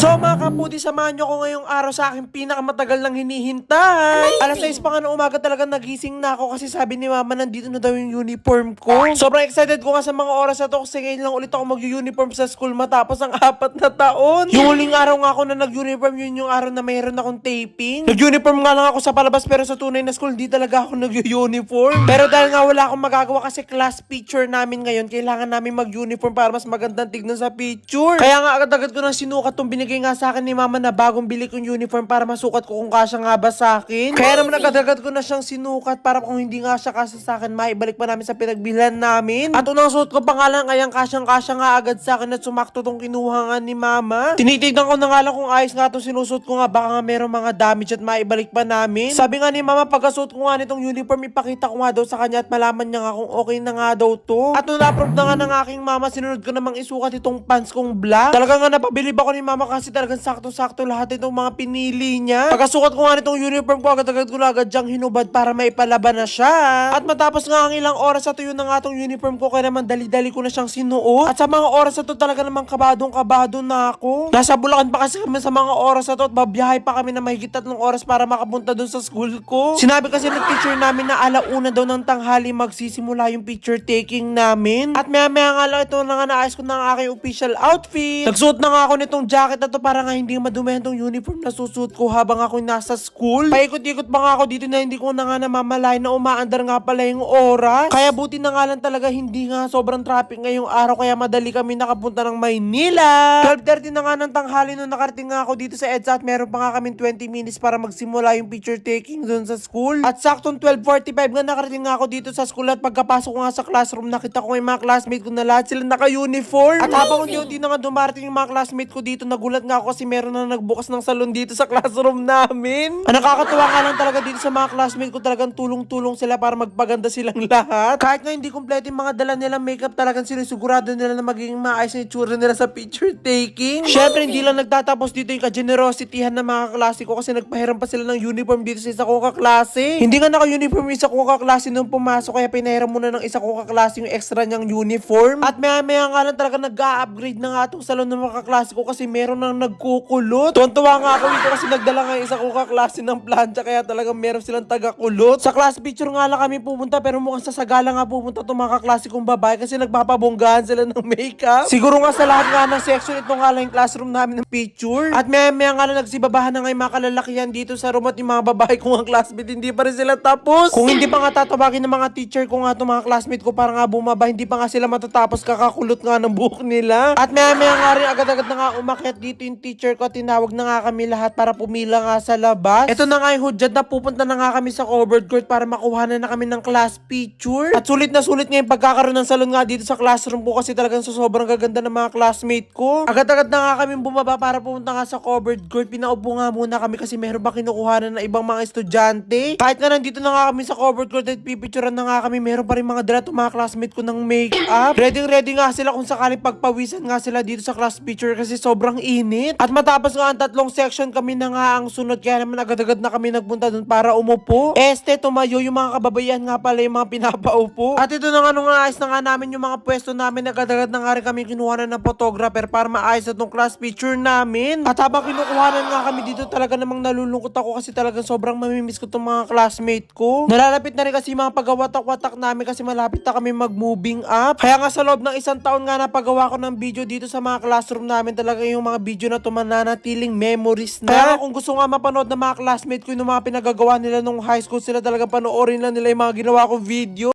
So mga kaputi, samahan nyo ko ngayong araw sa aking pinakamatagal nang hinihintay. Alas 6 pa nga ng umaga talaga nagising na ako kasi sabi ni mama nandito na daw yung uniform ko. Sobrang excited ko nga sa mga oras na to kasi ngayon lang ulit ako mag-uniform sa school matapos ang 4 na taon. Yung huling araw nga ako na nag-uniform, yun yung araw na mayroon akong taping. Nag-uniform nga lang ako sa palabas pero sa tunay na school di talaga ako nag-uniform. Pero dahil nga wala akong magagawa kasi class picture namin ngayon, kailangan namin mag-uniform para mas magandang tignan sa picture. Kaya nga agad-agad ko nang sinukat tong binigay nga sa akin ni mama na bagong bili kong uniform para masukat ko kung kasya nga ba sa akin. Kaya naman agad-agad ko na siyang sinukat para kung hindi nga siya kasya sa akin, maibalik pa namin sa pinagbilhan namin. At unang suot ko pa nga lang kayang kasyang-kasya nga agad sa akin at sumakto tong kinuha nga ni mama. Tinitignan ko na nga lang kung ayos nga itong sinusuot ko nga, baka nga merong mga damage at maibalik pa namin. Sabi nga ni mama pagkasuot ko nga nitong uniform, ipakita ko nga daw sa kanya at malaman niya nga kung okay na nga daw to. At nung na-approve na nga ng aking mama, sinunod ko namang isukat itong pants kong black. Talaga nga napabilib ako ni mama kasi talagang sakto-sakto lahat itong mga pinili niya. Pagkasukat ko nga nitong uniform ko, agad-agad ko na agad diyang hinubad para maipalaban na siya. At matapos nga ang ilang oras na to, yun na nga itong uniform ko, kaya naman dali-dali ko na siyang sinuot. At sa mga oras na to talaga namang kabadong-kabado na ako. Nasa Bulacan pa kasi kami sa mga oras na to at babiyahe pa kami na mahigit 3 oras para makapunta dun sa school ko. Sinabi kasi ng teacher namin na alauna daw ng tanghali magsisimula yung picture taking namin. At maya-maya nga lang ito na nga naayos ko na ang aking official outfit. Nagsuot na nga ako nitong jacket na to para nga hindi madumihan tong uniform na susuot ko habang ako nasa school. Paikot-ikot pa nga ako dito na hindi ko na nga namamalay na umaandar nga pala yung oras. Kaya buti na nga lang talaga hindi nga sobrang traffic ngayong araw kaya madali kami nakapunta ng Maynila. 12:30 na nga ng tanghali nung nakarating nga ako dito sa EDSA at meron pa nga kaming 20 minutes para magsimula yung picture taking doon sa school. At saktong 12:45 nga nakarating nga ako dito sa school at pagkapasok ko nga sa classroom nakita ko yung mga classmate ko na lahat sila naka-uniform. At habang hindi na nga dumarating yung mga classmate ko dito, nagulat nga ako kasi meron na nagbukas ng salon dito sa classroom namin. Ang nakakatuwa nga lang talaga dito sa mga classmate ko, talagang tulong-tulong sila para magpaganda silang lahat. Kahit nga hindi kompleto yung mga dala nilang makeup, talagang sinisigurado nila na magiging maayos na itsura nila sa picture taking. Syempre, hindi lang nagtatapos dito yung ka-generosityhan ng mga kaklase ko kasi nagpahiram pa sila ng uniform dito sa isa kong kaklase. Hindi nga naka-uniform yung isa kong kaklase nung pumasok kaya pinahiram muna ng isa kong kaklase yung extra niyang uniform. At maya-maya nga lang talaga nag-a-upgrade na nga itong salon ng mga kaklase ko kasi meron nang nagkukulot. Tuwan-tuwa nga ako dito kasi nagdala nga yung isa kong kaklase ng plancha kaya talagang meron silang taga-kulot. Sa class picture nga lang kami pupunta pero mukhang sa sagala nga pupunta itong mga kaklase kong babae kasi nagpapabonggahan sila ng makeup. Siguro nga sa lahat nga ng section ito nga lang yung classroom namin ng picture. At maya-maya nga lang nagsibabahan na nga yung mga kalalakihan dito sa room at yung mga babae ko nga classmate hindi pa rin sila tapos. Kung hindi pa nga tatawagin ng mga teacher ko nga itong mga classmate ko para nga bumaba, hindi pa nga sila matatapos kakakulot nga ng buhok nila. At maya-maya nga rin agad-agad na nga umakyat dito yung teacher ko at tinawag na nga kami lahat para pumila nga sa labas. Ito na nga yung hudyat na pupunta na nga kami sa covered court para makuha na kami ng class picture. At sulit na sulit nga yung pagkakaroon ng salon nga dito sa classroom ko kasi talagang sobrang gaganda ng mga classmate ko. Agad-agad na nga kami bumaba para pumunta nga sa covered court. Pinaupo nga muna kami kasi meron ba kinukuha na ibang mga estudyante. Kahit nga nandito na nga kami sa covered court at pipicturean na nga kami, meron pa rin mga dala to mga classmate ko ng makeup. Ready nga sila kung sakaling pagpawisan nga sila dito sa class picture kasi sobrang init. At matapos nga ang 3 section kami na nga ang sunod kaya naman agad-agad na kami nagpunta dun para umupo. Tumayo yung mga kababayan nga pala yung mga pinapaupo. At ito na nga nung naayos na nga namin yung mga pwesto namin, agad-agad na nga rin kami kinuha na ng photographer para maayos na tong class picture namin. At habang kinukuhanan nga kami dito, talaga namang nalulungkot ako kasi talagang sobrang mamimiss ko tong mga classmate ko. Nalalapit na rin kasi mga pagwawatak-watak namin kasi malapit na kami mag-moving up. Kaya nga sa loob ng 1 taon nga napagawa ko ng video dito sa mga classroom namin, talaga yung mga video na to mananatiling memories na. Kaya nga kung gusto nga mapanood ng mga classmate ko yung mga pinagagawa nila nung high school, sila talaga panoorin lang nila yung mga ginawa kong video.